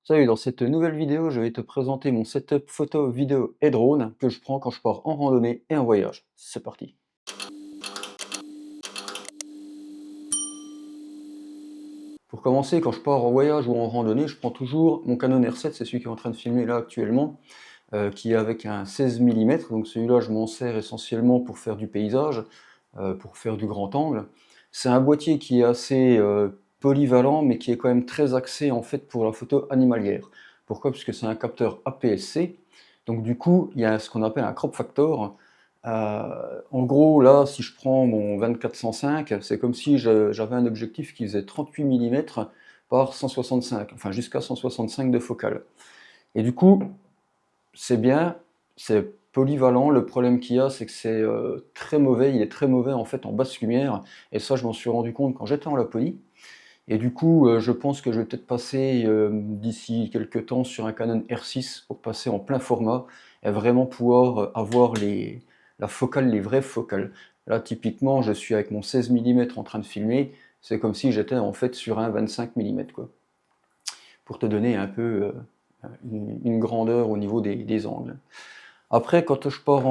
Salut, dans cette nouvelle vidéo, je vais te présenter mon setup photo, vidéo et drone que je prends quand je pars en randonnée et en voyage. C'est parti. Pour commencer, quand je pars en voyage ou en randonnée, je prends toujours mon Canon R7, c'est celui qui est en train de filmer là actuellement, qui est avec un 16 mm. Donc celui-là, je m'en sers essentiellement pour faire du paysage, pour faire du grand angle. C'est un boîtier qui est assez polyvalent, mais qui est quand même très axé en fait pour la photo animalière. Pourquoi? Parce que c'est un capteur APS-C. Donc du coup, il y a ce qu'on appelle un crop factor. En gros, là, si je prends mon 24-105, c'est comme si j'avais un objectif qui faisait 38 mm par 165, enfin jusqu'à 165 de focale. Et du coup, c'est bien, c'est polyvalent. Le problème qu'il y a, c'est que c'est très mauvais. Il est très mauvais en fait en basse lumière. Et ça, je m'en suis rendu compte quand j'étais en Laponie. Et du coup, je pense que je vais peut-être passer d'ici quelques temps sur un Canon R6 pour passer en plein format et vraiment pouvoir avoir la focale, les vraies focales. Là, typiquement, je suis avec mon 16 mm en train de filmer. C'est comme si j'étais en fait sur un 25 mm, quoi. Pour te donner un peu une grandeur au niveau des angles. Après, quand je pars,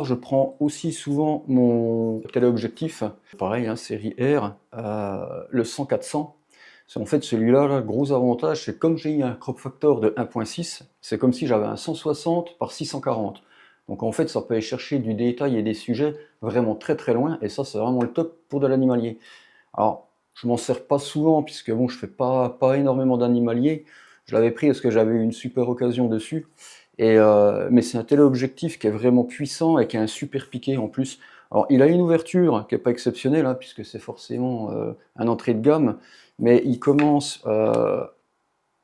je prends aussi souvent mon téléobjectif, pareil, hein, série R, le 100-400. En fait, celui-là, le gros avantage, c'est comme j'ai eu un crop factor de 1.6, c'est comme si j'avais un 160 par 640. Donc en fait, ça peut aller chercher du détail et des sujets vraiment très très loin, et ça, c'est vraiment le top pour de l'animalier. Alors, je m'en sers pas souvent, puisque bon, je fais pas énormément d'animalier. Je l'avais pris parce que j'avais eu une super occasion dessus. Mais c'est un téléobjectif qui est vraiment puissant et qui a un super piqué en plus. Alors, il a une ouverture qui n'est pas exceptionnelle, hein, puisque c'est forcément un entrée de gamme, mais il commence à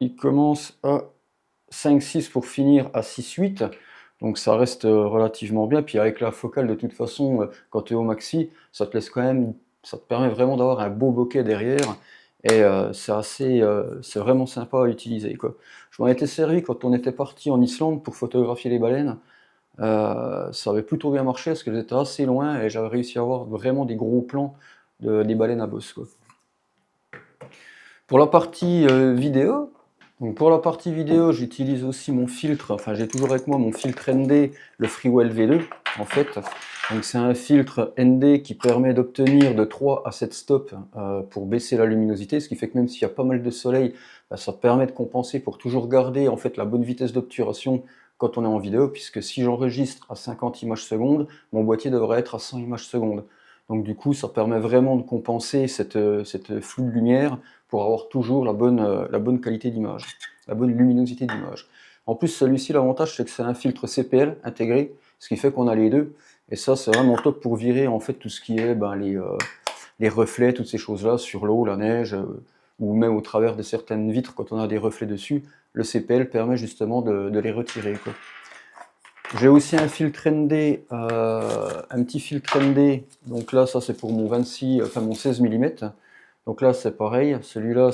5,6 pour finir à 6,8. Donc ça reste relativement bien. Puis avec la focale, de toute façon, quand tu es au maxi, ça te laisse quand même, ça te permet vraiment d'avoir un beau bokeh derrière. Et c'est vraiment sympa à utiliser, quoi. Je m'en étais servi quand on était parti en Islande pour photographier les baleines. Ça avait plutôt bien marché parce qu'elles étaient assez loin et j'avais réussi à avoir vraiment des gros plans des baleines à bosse, quoi. Pour la partie vidéo, j'utilise aussi mon filtre, enfin j'ai toujours avec moi mon filtre ND, le Freewell V2 en fait. Donc c'est un filtre ND qui permet d'obtenir de 3 à 7 stops pour baisser la luminosité, ce qui fait que même s'il y a pas mal de soleil, bah, ça permet de compenser pour toujours garder en fait la bonne vitesse d'obturation quand on est en vidéo, puisque si j'enregistre à 50 images secondes, mon boîtier devrait être à 100 images secondes. Donc du coup, ça permet vraiment de compenser cette flux de lumière pour avoir toujours la bonne qualité d'image, la bonne luminosité d'image. En plus, celui-ci, l'avantage, c'est que c'est un filtre CPL intégré, ce qui fait qu'on a les deux. Et ça, c'est vraiment top pour virer en fait tout ce qui est les reflets, toutes ces choses-là, sur l'eau, la neige, ou même au travers de certaines vitres, quand on a des reflets dessus, le CPL permet justement de les retirer, quoi. J'ai aussi un filtre ND, un petit filtre ND, donc là ça c'est pour mon 26, enfin mon 16 mm. Donc là c'est pareil, celui-là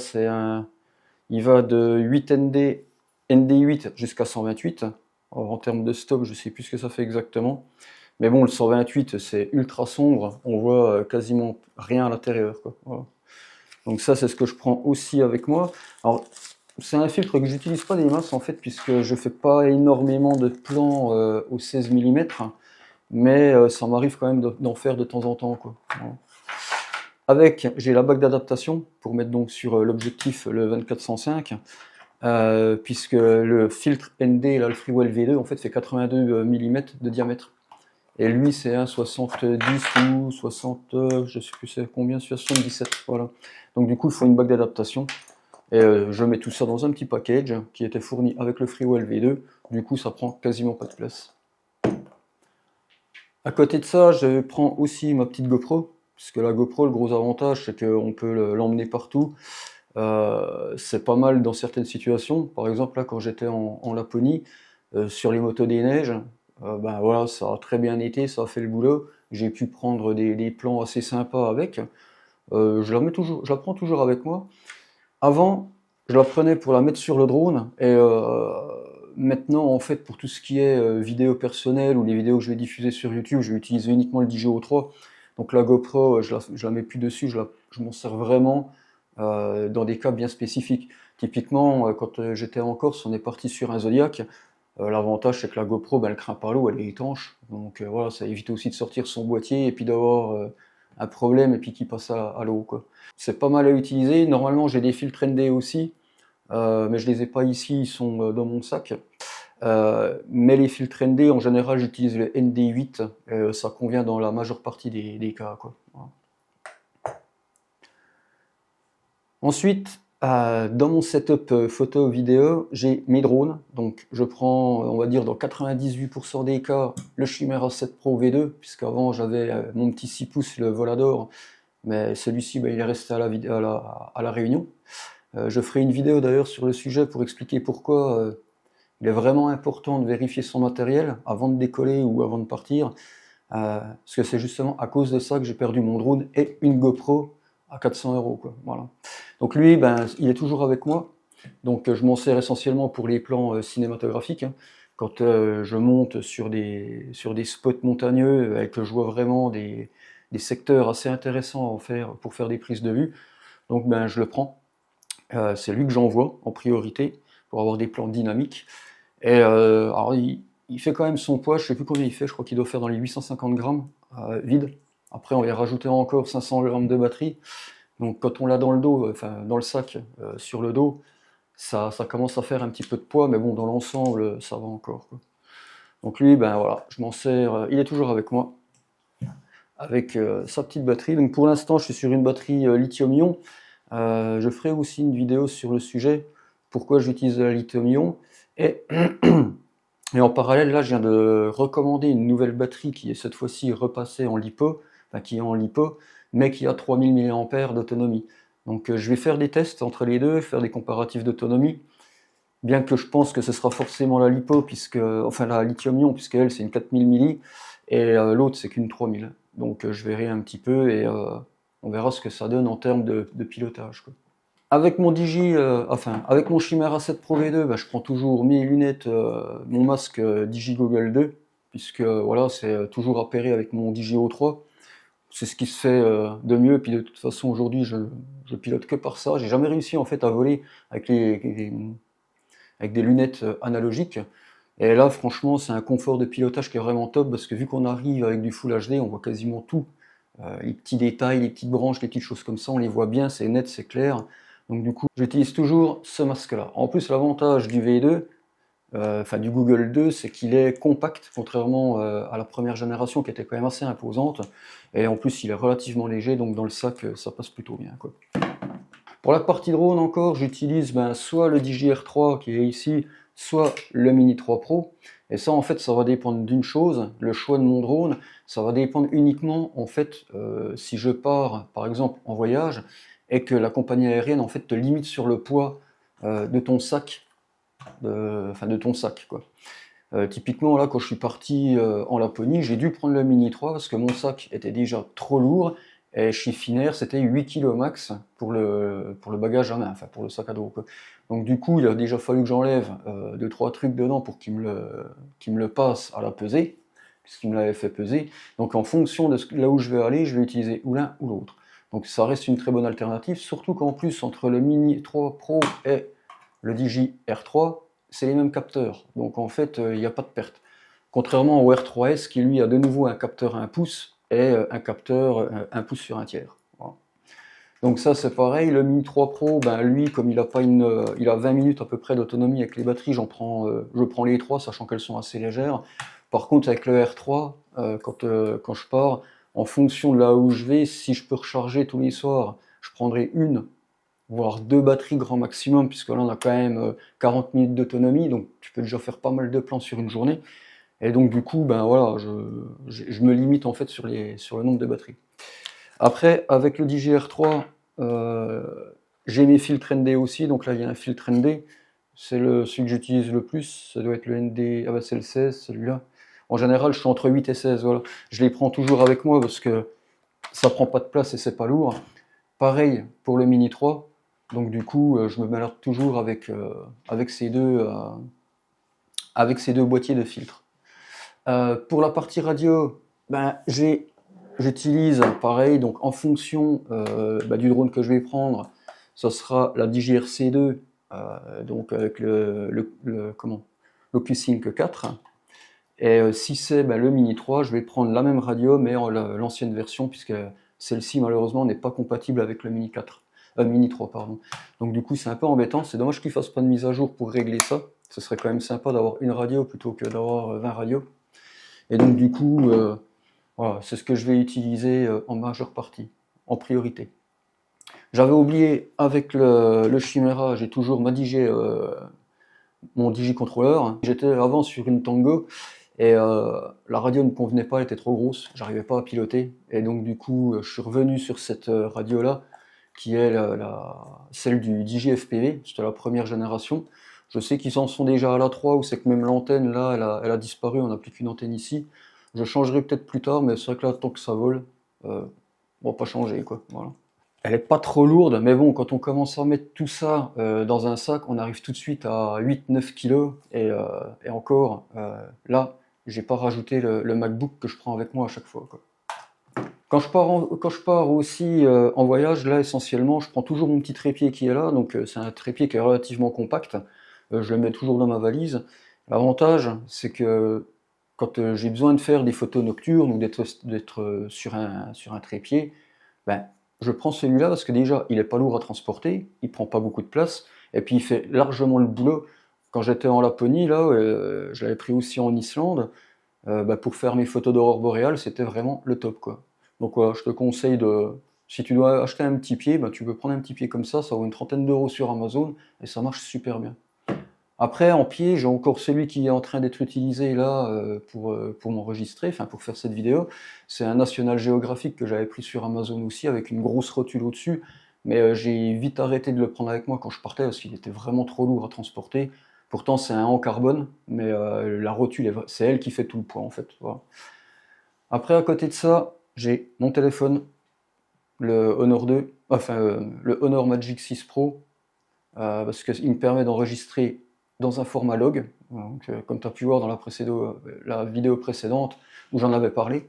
il va de 8 ND, ND8 jusqu'à 128. Alors, en termes de stop, je sais plus ce que ça fait exactement. Mais bon, le 128 c'est ultra sombre, on voit quasiment rien à l'intérieur, quoi. Voilà. Donc ça c'est ce que je prends aussi avec moi. Alors c'est un filtre que j'utilise pas des masses en fait, puisque je fais pas énormément de plans au 16 mm, mais ça m'arrive quand même d'en faire de temps en temps, quoi. Voilà. Avec, j'ai la bague d'adaptation pour mettre donc sur l'objectif le 24-105, puisque le filtre ND, là, le Freewell V2, en fait fait 82 mm de diamètre. Et lui c'est un 70 ou 60, je sais plus c'est combien, 77, voilà. Donc du coup il faut une bague d'adaptation. Et je mets tout ça dans un petit package qui était fourni avec le Freewell V2, du coup ça prend quasiment pas de place. À côté de ça, je prends aussi ma petite GoPro, puisque la GoPro, le gros avantage c'est qu'on peut l'emmener partout. C'est pas mal dans certaines situations, par exemple là quand j'étais en Laponie, sur les motos des neiges, ben voilà, ça a très bien été, ça a fait le boulot, j'ai pu prendre des plans assez sympas avec. Je la prends toujours avec moi. Avant, je la prenais pour la mettre sur le drone, et maintenant, en fait, pour tout ce qui est vidéo personnelle ou les vidéos que je vais diffuser sur YouTube, je vais utiliser uniquement le DJI-3. Donc la GoPro, je la mets plus dessus, je m'en sers vraiment dans des cas bien spécifiques. Typiquement, quand j'étais en Corse, on est parti sur un Zodiac. L'avantage, c'est que la GoPro, ben, elle craint pas l'eau, elle est étanche. Donc voilà, ça évite aussi de sortir son boîtier et puis d'avoir un problème et puis qui passe à l'eau, quoi. C'est pas mal à utiliser. Normalement, j'ai des filtres ND aussi, mais je les ai pas ici, ils sont dans mon sac. Mais les filtres ND, en général, j'utilise le ND8, ça convient dans la majeure partie des cas, quoi. Voilà. Ensuite, dans mon setup photo vidéo, j'ai mes drones. Donc je prends, on va dire dans 98% des cas, le Chimera 7 Pro V2, puisqu'avant j'avais mon petit 6 pouces, le Volador, mais celui-ci il est resté à la Réunion. Je ferai une vidéo d'ailleurs sur le sujet pour expliquer pourquoi il est vraiment important de vérifier son matériel avant de décoller ou avant de partir, parce que c'est justement à cause de ça que j'ai perdu mon drone et une GoPro à 400 €, quoi. Voilà. Donc lui, ben, il est toujours avec moi. Donc je m'en sers essentiellement pour les plans cinématographiques, hein. Quand je monte sur des spots montagneux et que je vois vraiment des secteurs assez intéressants pour faire des prises de vue, donc ben, je le prends. C'est lui que j'envoie en priorité pour avoir des plans dynamiques. Et alors il fait quand même son poids, je sais plus combien il fait, je crois qu'il doit faire dans les 850 grammes vide. Après on va rajouter encore 500 grammes de batterie. Donc quand on l'a dans le dos, enfin dans le sac, sur le dos, ça commence à faire un petit peu de poids, mais bon, dans l'ensemble, ça va encore, quoi. Donc lui, ben voilà, je m'en sers, il est toujours avec moi, avec sa petite batterie. Donc pour l'instant, je suis sur une batterie lithium-ion. Je ferai aussi une vidéo sur le sujet, pourquoi j'utilise la lithium-ion. Et, et en parallèle, là, je viens de recommander une nouvelle batterie qui est cette fois-ci repassée en LiPo, enfin qui est en LiPo, mais qui a 3000 mAh d'autonomie. Donc je vais faire des tests entre les deux, faire des comparatifs d'autonomie, bien que je pense que ce sera forcément la LiPo, enfin la lithium-ion, puisque elle c'est une 4000 mAh, et l'autre c'est qu'une 3000. Donc je verrai un petit peu et on verra ce que ça donne en termes de pilotage, quoi. Avec mon avec mon Chimera 7 Pro V2, bah, je prends toujours mes lunettes, mon masque Digi Google 2, puisque voilà, c'est toujours appairé avec mon Digi O3. C'est ce qui se fait de mieux, puis de toute façon aujourd'hui je pilote que par ça. J'ai jamais réussi en fait à voler avec avec des lunettes analogiques. Et là franchement c'est un confort de pilotage qui est vraiment top, parce que vu qu'on arrive avec du Full HD, on voit quasiment tout. Les petits détails, les petites branches, les petites choses comme ça, on les voit bien, c'est net, c'est clair. Donc du coup, j'utilise toujours ce masque-là. En plus, l'avantage du V2, enfin du Google 2, c'est qu'il est compact, contrairement à la première génération qui était quand même assez imposante. Et en plus, il est relativement léger, donc dans le sac, ça passe plutôt bien, quoi. Pour la partie drone encore, j'utilise soit le DJI-R3 qui est ici, soit le Mini 3 Pro. Et ça, en fait, ça va dépendre d'une chose, le choix de mon drone, ça va dépendre uniquement, en fait, si je pars, par exemple, en voyage, et que la compagnie aérienne, en fait, te limite sur le poids de ton sac, de ton sac, quoi. Typiquement, là, quand je suis parti en Laponie, j'ai dû prendre le Mini 3 parce que mon sac était déjà trop lourd. Et chez Finnair, c'était 8 kg max pour le bagage à main, enfin pour le sac à dos, quoi. Donc du coup, il a déjà fallu que j'enlève 2-3 trucs dedans pour qu'il me le passe à la pesée, puisqu'il me l'avait fait peser. Donc en fonction de là où je vais aller, je vais utiliser ou l'un ou l'autre. Donc ça reste une très bonne alternative, surtout qu'en plus, entre le Mini 3 Pro et le DJI R3, c'est les mêmes capteurs. Donc en fait, il n'y a pas de perte. Contrairement au R3S qui lui a de nouveau un capteur à 1 pouce et un capteur 1 pouce sur 1 tiers. Voilà. Donc ça c'est pareil, le Mini 3 Pro, lui comme il a 20 minutes à peu près d'autonomie avec les batteries, je prends les 3 sachant qu'elles sont assez légères. Par contre avec le R3, quand je pars, en fonction de là où je vais, si je peux recharger tous les soirs, je prendrai une voire 2 batteries grand maximum, puisque là on a quand même 40 minutes d'autonomie, donc tu peux déjà faire pas mal de plans sur une journée. Et donc du coup, voilà, je me limite en fait sur le nombre de batteries. Après, avec le DJI R3, j'ai mes filtres ND aussi, donc là il y a un filtre ND, c'est celui que j'utilise le plus, ça doit être le ND, ah bah c'est le 16, celui-là. En général, je suis entre 8 et 16, voilà. Je les prends toujours avec moi parce que ça prend pas de place et c'est pas lourd. Pareil pour le Mini 3, donc du coup, je me balade toujours avec ces deux boîtiers de filtres. Pour la partie radio, j'utilise pareil, donc en fonction du drone que je vais prendre, ça sera la DJI RC2 donc avec l'OcuSync 4. Et si c'est le Mini 3, je vais prendre la même radio, mais l'ancienne version, puisque celle-ci, malheureusement, n'est pas compatible avec le Mini 4. Mini 3, pardon. Donc du coup, c'est un peu embêtant. C'est dommage qu'ils ne fassent pas de mise à jour pour régler ça. Ce serait quand même sympa d'avoir une radio plutôt que d'avoir 20 radios. Et donc du coup, voilà, c'est ce que je vais utiliser en majeure partie, en priorité. J'avais oublié, avec le Chimera, j'ai toujours mon Digi-contrôleur. J'étais avant sur une Tango, et la radio ne me convenait pas, elle était trop grosse, j'arrivais pas à piloter. Et donc du coup, je suis revenu sur cette radio-là, qui est celle du Digi FPV, c'était la première génération. Je sais qu'ils en sont déjà à la 3, où c'est que même l'antenne, là, elle a disparu, on n'a plus qu'une antenne ici. Je changerai peut-être plus tard, mais c'est vrai que là, tant que ça vole, on va pas changer, quoi. Voilà. Elle est pas trop lourde, mais bon, quand on commence à mettre tout ça dans un sac, on arrive tout de suite à 8-9 kg, et encore, là, j'ai pas rajouté le MacBook que je prends avec moi à chaque fois, quoi. Quand je pars aussi en voyage, là, essentiellement, je prends toujours mon petit trépied qui est là, donc c'est un trépied qui est relativement compact, je le mets toujours dans ma valise. L'avantage, c'est que quand j'ai besoin de faire des photos nocturnes ou d'être sur un trépied, ben, je prends celui-là parce que déjà, il n'est pas lourd à transporter, il prend pas beaucoup de place, et puis il fait largement le boulot. Quand j'étais en Laponie, là, je l'avais pris aussi en Islande, pour faire mes photos d'aurore boréale, c'était vraiment le top, quoi. Donc voilà, je te conseille si tu dois acheter un petit pied, tu peux prendre un petit pied comme ça vaut une trentaine d'euros sur Amazon, et ça marche super bien. Après, en pied, j'ai encore celui qui est en train d'être utilisé là pour m'enregistrer, enfin pour faire cette vidéo. C'est un National Geographic que j'avais pris sur Amazon aussi, avec une grosse rotule au-dessus. Mais j'ai vite arrêté de le prendre avec moi quand je partais, parce qu'il était vraiment trop lourd à transporter. Pourtant, c'est un en carbone, mais la rotule, c'est elle qui fait tout le poids en fait. Voilà. Après, à côté de ça, j'ai mon téléphone, le Honor 2, le Honor Magic 6 Pro, parce qu'il me permet d'enregistrer dans un format log, donc, comme tu as pu voir dans la vidéo précédente où j'en avais parlé.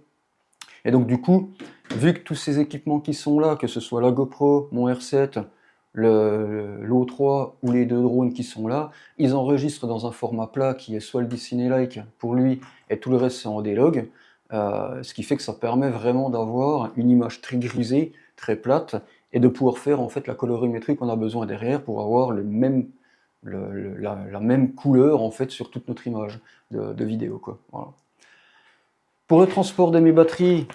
Et donc du coup, vu que tous ces équipements qui sont là, que ce soit la GoPro, mon R7, l'O3 ou les deux drones qui sont là, ils enregistrent dans un format plat qui est soit le Disney-like pour lui, et tout le reste c'est en D-Log, ce qui fait que ça permet vraiment d'avoir une image très grisée, très plate, et de pouvoir faire en fait la colorimétrie qu'on a besoin derrière pour avoir la même couleur en fait sur toute notre image de vidéo, quoi. Voilà. Pour le transport de mes batteries,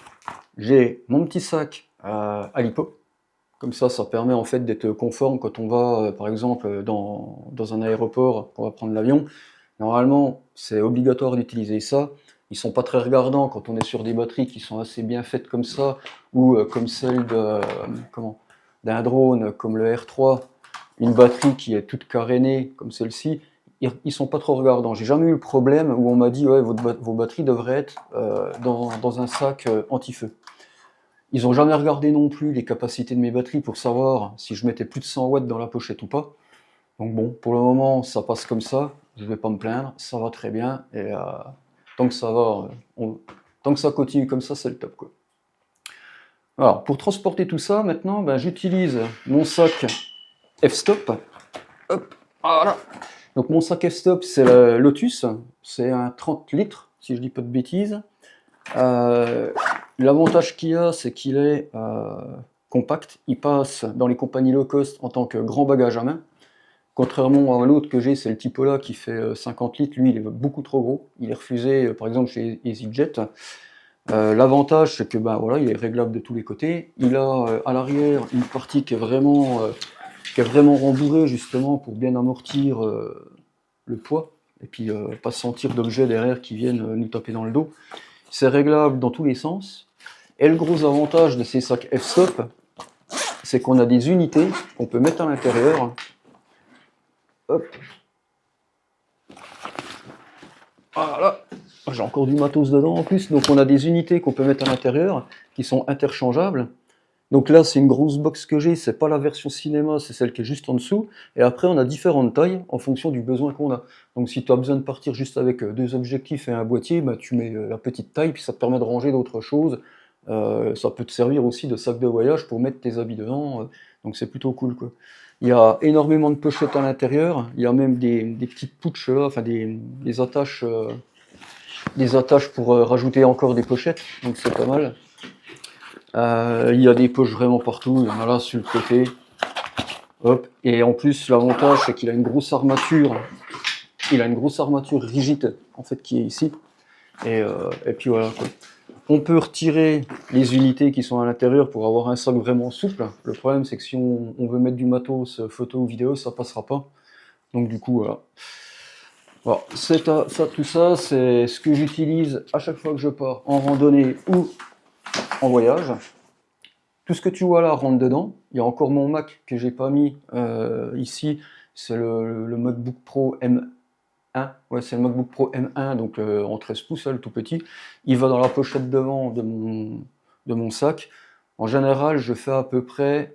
j'ai mon petit sac à lipo. Comme ça permet en fait d'être conforme quand on va par exemple dans un aéroport, qu'on va prendre l'avion. Normalement, c'est obligatoire d'utiliser ça. Ils sont pas très regardants quand on est sur des batteries qui sont assez bien faites comme ça, ou comme celle d'un drone comme le R3, une batterie qui est toute carénée comme celle-ci. Ils sont pas trop regardants. J'ai jamais eu le problème où on m'a dit ouais, vos batteries devraient être dans un sac anti-feu. Ils n'ont jamais regardé non plus les capacités de mes batteries pour savoir si je mettais plus de 100 watts dans la pochette ou pas. Donc bon, pour le moment, ça passe comme ça. Je vais pas me plaindre, ça va très bien. Et tant que ça va, tant que ça continue comme ça, c'est le top, quoi. Alors, pour transporter tout ça, maintenant, j'utilise mon sac f-stop. Hop, voilà. Donc mon sac f-stop, c'est le Lotus. C'est un 30 litres, si je dis pas de bêtises. L'avantage qu'il a, c'est qu'il est compact. Il passe dans les compagnies low cost en tant que grand bagage à main. Contrairement à l'autre que j'ai, c'est le Typola qui fait 50 litres. Lui, il est beaucoup trop gros. Il est refusé, par exemple, chez EasyJet. L'avantage, c'est que voilà, il est réglable de tous les côtés. Il a à l'arrière une partie qui est vraiment rembourrée, justement, pour bien amortir le poids. Et puis pas sentir d'objets derrière qui viennent nous taper dans le dos. C'est réglable dans tous les sens. Et le gros avantage de ces sacs f-stop, c'est qu'on a des unités qu'on peut mettre à l'intérieur. Hop. Voilà. J'ai encore du matos dedans en plus. Donc on a des unités qu'on peut mettre à l'intérieur qui sont interchangeables. Donc là, c'est une grosse box que j'ai, c'est pas la version cinéma, c'est celle qui est juste en dessous. Et après, on a différentes tailles en fonction du besoin qu'on a. Donc si tu as besoin de partir juste avec deux objectifs et un boîtier, tu mets la petite taille, puis ça te permet de ranger d'autres choses. Ça peut te servir aussi de sac de voyage pour mettre tes habits dedans. Donc c'est plutôt cool, quoi. Il y a énormément de pochettes à l'intérieur. Il y a même des petites pouches là, enfin des attaches pour rajouter encore des pochettes. Donc c'est pas mal. Il y a des poches vraiment partout. Il y en a là sur le côté. Hop. Et en plus, l'avantage, c'est qu'il a une grosse armature. Il a une grosse armature rigide, en fait, qui est ici. Et puis voilà, quoi. On peut retirer les unités qui sont à l'intérieur pour avoir un sac vraiment souple. Le problème, c'est que si on veut mettre du matos, photo ou vidéo, ça passera pas. Donc du coup, voilà. Voilà. Tout ça, c'est ce que j'utilise à chaque fois que je pars en randonnée ou en voyage. Tout ce que tu vois là rentre dedans. Il y a encore mon Mac que j'ai pas mis ici. C'est le MacBook Pro M1. Ouais, c'est le MacBook Pro M1, donc en 13 pouces, le tout petit. Il va dans la pochette devant de mon sac. En général, je fais à peu près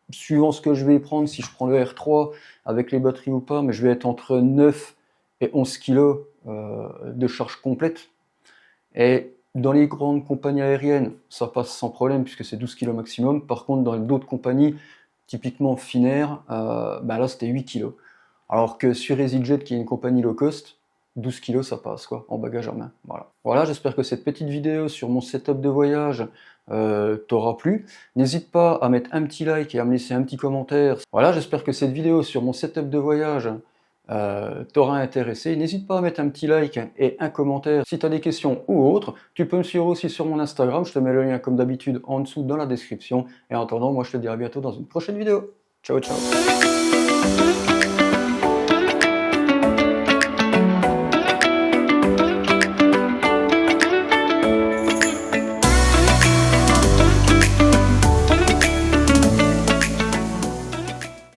suivant ce que je vais prendre, si je prends le R3 avec les batteries ou pas, mais je vais être entre 9 et 11 kg de charge complète. Et dans les grandes compagnies aériennes, ça passe sans problème puisque c'est 12 kg maximum. Par contre, dans d'autres compagnies, typiquement Finnair, là c'était 8 kg. Alors que sur EasyJet, qui est une compagnie low cost, 12 kg ça passe quoi, en bagage à main. Voilà, j'espère que cette petite vidéo sur mon setup de voyage t'aura plu. N'hésite pas à mettre un petit like et à me laisser un petit commentaire. Voilà, j'espère que cette vidéo sur mon setup de voyage t'aura intéressé. N'hésite pas à mettre un petit like et un commentaire si tu as des questions ou autres. Tu peux me suivre aussi sur mon Instagram, je te mets le lien comme d'habitude en dessous dans la description. Et en attendant, moi je te dis à bientôt dans une prochaine vidéo. Ciao ciao.